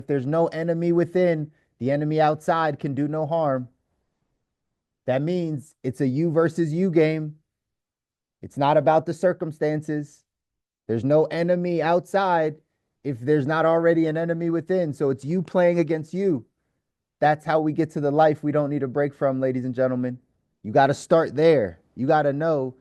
If there's no enemy within, the enemy outside can do no harm. That means it's a you versus you game. It's not about the circumstances. There's no enemy outside if there's not already an enemy within. So it's you playing against you. That's how we get to the life we don't need a break from, ladies and gentlemen. You got to start there. You got to know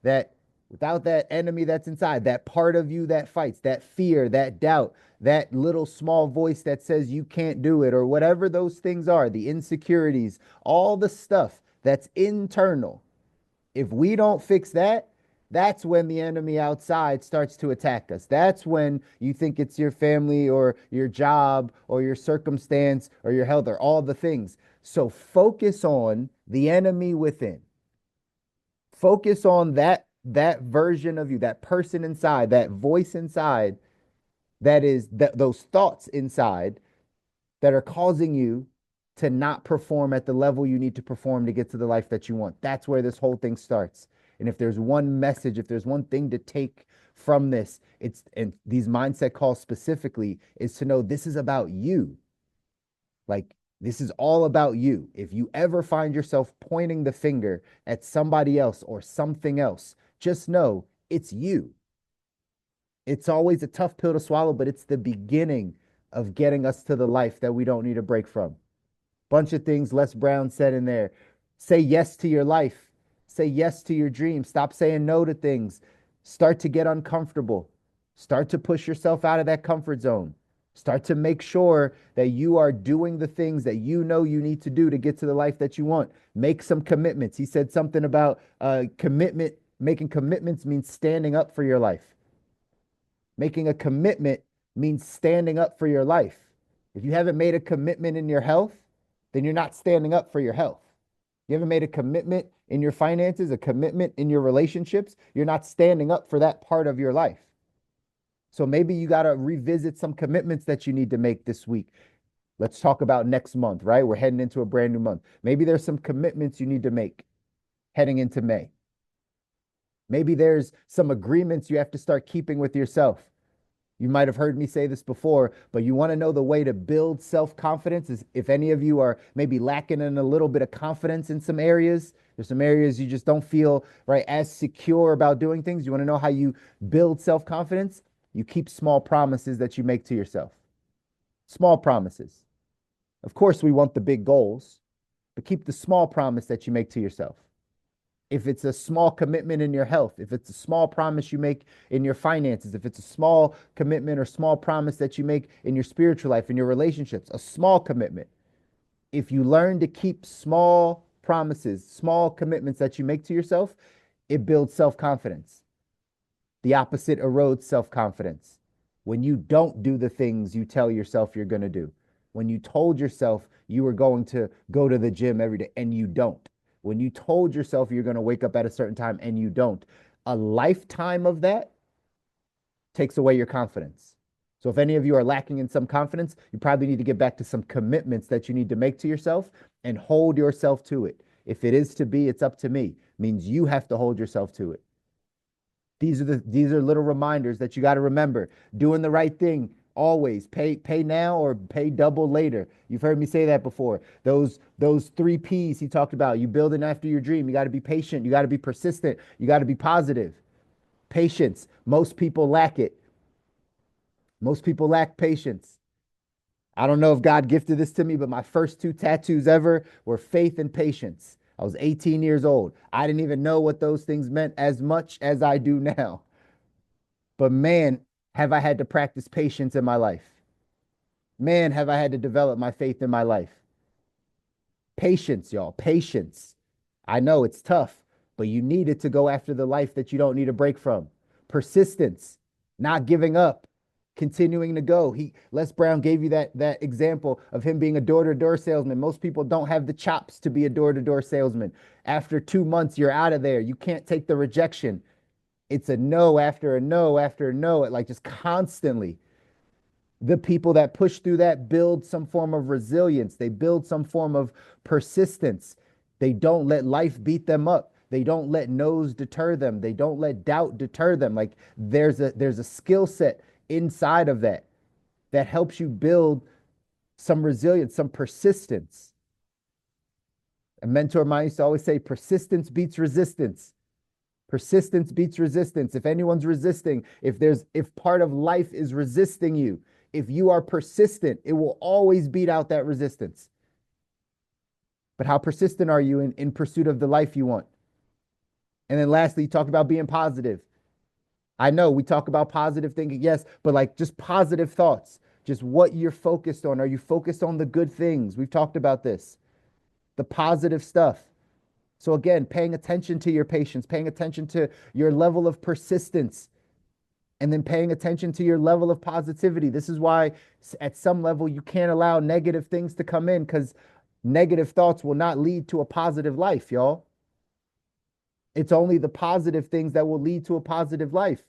that without that enemy that's inside, that part of you that fights, that fear, that doubt, that little small voice that says you can't do it, or whatever those things are, the insecurities, all the stuff that's internal, if we don't fix that, that's when the enemy outside starts to attack us. That's when you think it's your family or your job or your circumstance or your health or all the things. So focus on the enemy within. Focus on that version of you, that person inside, that voice inside, that is that those thoughts inside that are causing you to not perform at the level you need to perform to get to the life that you want. That's where this whole thing starts. And if there's one message, if there's one thing to take from this, it's, and these mindset calls specifically, is to know this is about you. Like, this is all about you. If you ever find yourself pointing the finger at somebody else or something else, just know it's you. It's always a tough pill to swallow, but it's the beginning of getting us to the life that we don't need a break from. Bunch of things Les Brown said in there. Say yes to your life. Say yes to your dreams. Stop saying no to things. Start to get uncomfortable. Start to push yourself out of that comfort zone. Start to make sure that you are doing the things that you know you need to do to get to the life that you want. Make some commitments. He said something about commitment. Making commitments means standing up for your life. Making a commitment means standing up for your life. If you haven't made a commitment in your health, then you're not standing up for your health. You haven't made a commitment in your finances, a commitment in your relationships, you're not standing up for that part of your life. So maybe you got to revisit some commitments that you need to make this week. Let's talk about next month, right? We're heading into a brand new month. Maybe there's some commitments you need to make heading into May. Maybe there's some agreements you have to start keeping with yourself. You might have heard me say this before, but you want to know the way to build self-confidence is if any of you are maybe lacking in a little bit of confidence in some areas, there's some areas you just don't feel right as secure about doing things. You want to know how you build self-confidence? You keep small promises that you make to yourself. Small promises. Of course, we want the big goals, but keep the small promise that you make to yourself. If it's a small commitment in your health, if it's a small promise you make in your finances, if it's a small commitment or small promise that you make in your spiritual life, in your relationships, a small commitment. If you learn to keep small promises, small commitments that you make to yourself, it builds self-confidence. The opposite erodes self-confidence. When you don't do the things you tell yourself you're going to do, when you told yourself you were going to go to the gym every day and you don't, when you told yourself you're going to wake up at a certain time and you don't, a lifetime of that takes away your confidence. So if any of you are lacking in some confidence, you probably need to get back to some commitments that you need to make to yourself and hold yourself to it. If it is to be, it's up to me. Means you have to hold yourself to it. These are little reminders that you got to remember. Doing the right thing always. Pay now or pay double later. You've heard me say that before. Those 3 P's he talked about. You building after your dream. You got to be patient. You got to be persistent. You got to be positive. Patience. Most people lack it. Most people lack patience. I don't know if God gifted this to me, but my first 2 tattoos ever were faith and patience. I was 18 years old. I didn't even know what those things meant as much as I do now. But man, have I had to practice patience in my life. Man, have I had to develop my faith in my life. Patience, y'all. Patience. I know it's tough, but you need it to go after the life that you don't need a break from. Persistence, not giving up, continuing to go. Les Brown gave you that example of him being a door-to-door salesman. Most people don't have the chops to be a door-to-door salesman. After 2 months, you're out of there. You can't take the rejection. It's a no after a no after a no, like just constantly. The people that push through that build some form of resilience. They build some form of persistence. They don't let life beat them up. They don't let no's deter them. They don't let doubt deter them. Like there's a skill set inside of that helps you build some resilience, some persistence. A mentor of mine used to always say, persistence beats resistance. Persistence beats resistance. If anyone's resisting, if part of life is resisting you, if you are persistent, it will always beat out that resistance. But how persistent are you in pursuit of the life you want? And then lastly, you talk about being positive. I know we talk about positive thinking, yes, but like just positive thoughts, just what you're focused on. Are you focused on the good things? We've talked about this, the positive stuff. So again, paying attention to your patience, paying attention to your level of persistence, and then paying attention to your level of positivity. This is why at some level you can't allow negative things to come in, because negative thoughts will not lead to a positive life, y'all. It's only the positive things that will lead to a positive life.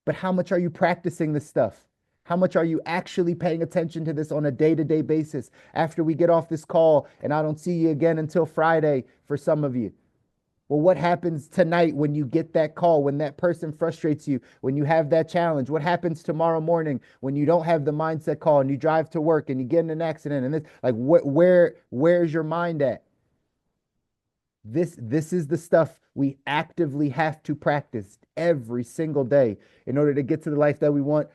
But how much are you practicing this stuff? How much are you actually paying attention to this on a day-to-day basis after we get off this call and I don't see you again until Friday for some of you? Well, what happens tonight when you get that call, when that person frustrates you, when you have that challenge? What happens tomorrow morning when you don't have the mindset call and you drive to work and you get in an accident and this, like, where's your mind at? This is the stuff we actively have to practice every single day in order to get to the life that we want.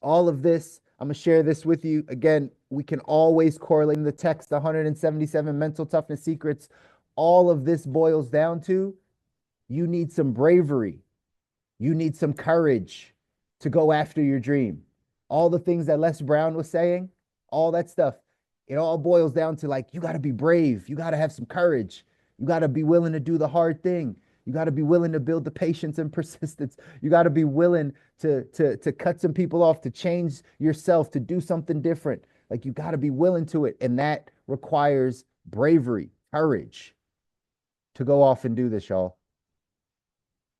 All of this, I'm going to share this with you. Again, we can always correlate in the text, 177 mental toughness secrets. All of this boils down to you need some bravery. You need some courage to go after your dream. All the things that Les Brown was saying, all that stuff, it all boils down to like, you got to be brave. You got to have some courage. You got to be willing to do the hard thing. You got to be willing to build the patience and persistence. You got to be willing to cut some people off, to change yourself, to do something different. Like you got to be willing to it. And that requires bravery, courage to go off and do this, y'all.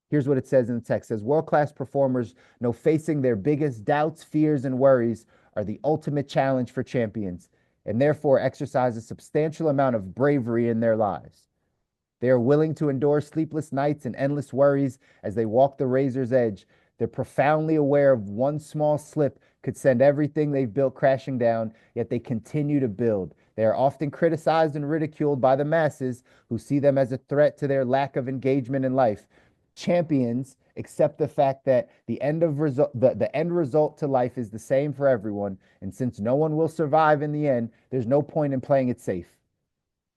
Here's what it says in the text. It says, world-class performers know facing their biggest doubts, fears, and worries are the ultimate challenge for champions, and therefore exercise a substantial amount of bravery in their lives. They are willing to endure sleepless nights and endless worries as they walk the razor's edge. They're profoundly aware of one small slip could send everything they've built crashing down, yet they continue to build. They are often criticized and ridiculed by the masses who see them as a threat to their lack of engagement in life. Champions accept the fact that the end result to life is the same for everyone, and since no one will survive in the end, there's no point in playing it safe.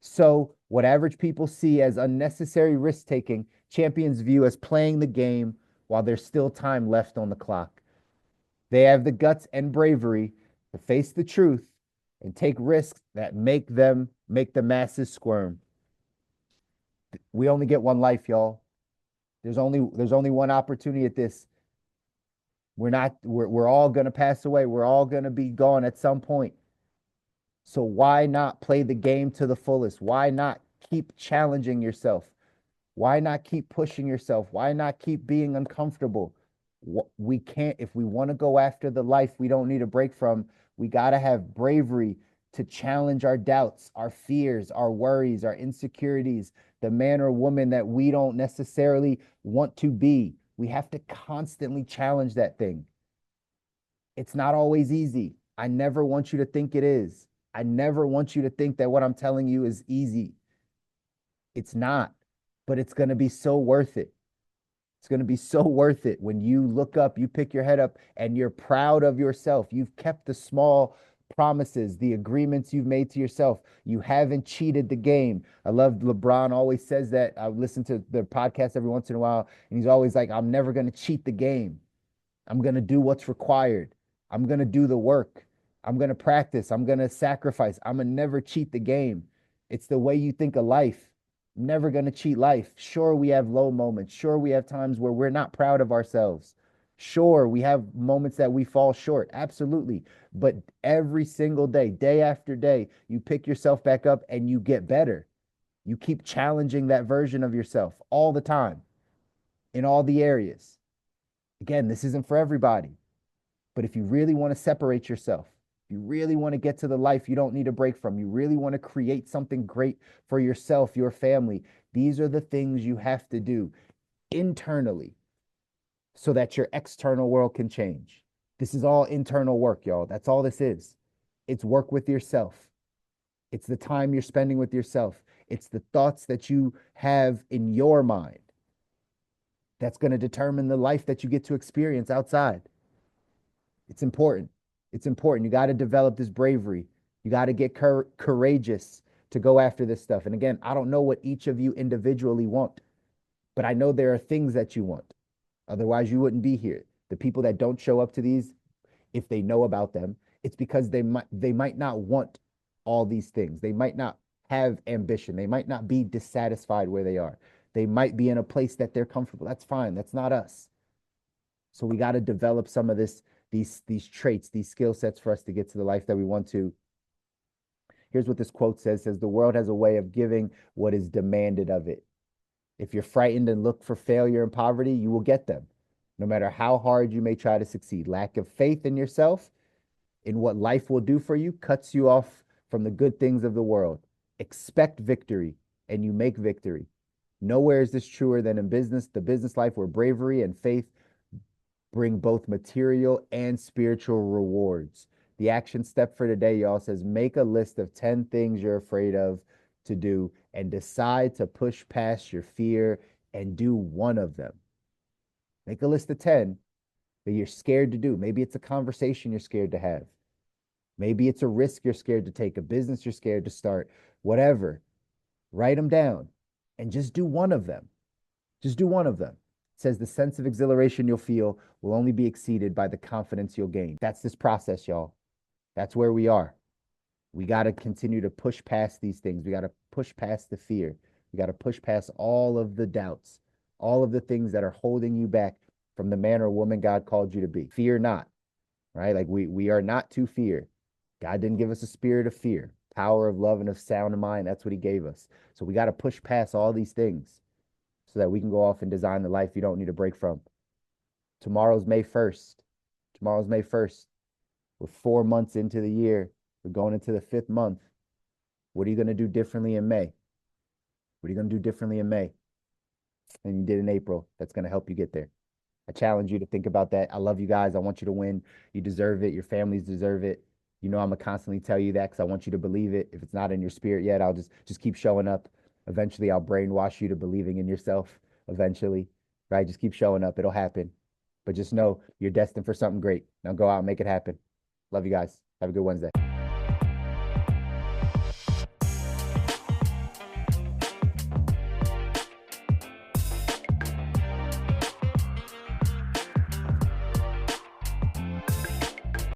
So, what average people see as unnecessary risk taking, champions view as playing the game while there's still time left on the clock. They have the guts and bravery to face the truth and take risks that make the masses squirm. We only get one life, y'all. There's only one opportunity at this. We're all going to pass away. We're all going to be gone at some point. So why not play the game to the fullest? Why not keep challenging yourself? Why not keep pushing yourself? Why not keep being uncomfortable? We can't, if we want to go after the life we don't need a break from, we got to have bravery to challenge our doubts, our fears, our worries, our insecurities, the man or woman that we don't necessarily want to be. We have to constantly challenge that thing. It's not always easy. I never want you to think it is. I never want you to think that what I'm telling you is easy. It's not, but it's going to be so worth it. It's going to be so worth it when you look up, you pick your head up, and you're proud of yourself. You've kept the small promises, the agreements you've made to yourself. You haven't cheated the game. I love LeBron always says that. I listen to the podcast every once in a while, and he's always like, I'm never going to cheat the game. I'm going to do what's required. I'm going to do the work. I'm going to practice. I'm going to sacrifice. I'm going to never cheat the game. It's the way you think of life. I'm never going to cheat life. Sure, we have low moments. Sure, we have times where we're not proud of ourselves. Sure, we have moments that we fall short. Absolutely. But every single day, day after day, you pick yourself back up and you get better. You keep challenging that version of yourself all the time in all the areas. Again, this isn't for everybody. But if you really want to separate yourself, you really want to get to the life you don't need a break from, you really want to create something great for yourself, your family, these are the things you have to do internally so that your external world can change. This is all internal work, y'all. That's all this is. It's work with yourself. It's the time you're spending with yourself. It's the thoughts that you have in your mind that's going to determine the life that you get to experience outside. It's important. It's important. You got to develop this bravery. You got to get courageous to go after this stuff. And again, I don't know what each of you individually want, but I know there are things that you want. Otherwise, you wouldn't be here. The people that don't show up to these, if they know about them, it's because they might not want all these things. They might not have ambition. They might not be dissatisfied where they are. They might be in a place that they're comfortable. That's fine. That's not us. So we got to develop some of these traits, these skill sets for us to get to the life that we want to. Here's what this quote says, the world has a way of giving what is demanded of it. If you're frightened and look for failure and poverty, you will get them, no matter how hard you may try to succeed. Lack of faith in yourself, in what life will do for you, cuts you off from the good things of the world. Expect victory, and you make victory. Nowhere is this truer than in business, the business life where bravery and faith bring both material and spiritual rewards. The action step for today, y'all, says make a list of 10 things you're afraid of to do and decide to push past your fear and do one of them. Make a list of 10 that you're scared to do. Maybe it's a conversation you're scared to have. Maybe it's a risk you're scared to take, a business you're scared to start, whatever. Write them down and just do one of them. Just do one of them. It says the sense of exhilaration you'll feel will only be exceeded by the confidence you'll gain. That's this process, y'all. That's where we are. We got to continue to push past these things. We got to push past the fear. We got to push past all of the doubts, all of the things that are holding you back from the man or woman God called you to be. Fear not, right? Like we are not to fear. God didn't give us a spirit of fear, power of love and of sound mind. That's what he gave us. So we got to push past all these things so that we can go off and design the life you don't need a break from. Tomorrow's May 1st. Tomorrow's May 1st. We're 4 months into the year. We're going into the 5th month. What are you going to do differently in May? What are you going to do differently in May than you did in April? That's going to help you get there. I challenge you to think about that. I love you guys. I want you to win. You deserve it. Your families deserve it. You know I'm going to constantly tell you that because I want you to believe it. If it's not in your spirit yet, I'll just keep showing up. Eventually, I'll brainwash you to believing in yourself eventually, right? Just keep showing up. It'll happen. But just know you're destined for something great. Now go out and make it happen. Love you guys. Have a good Wednesday.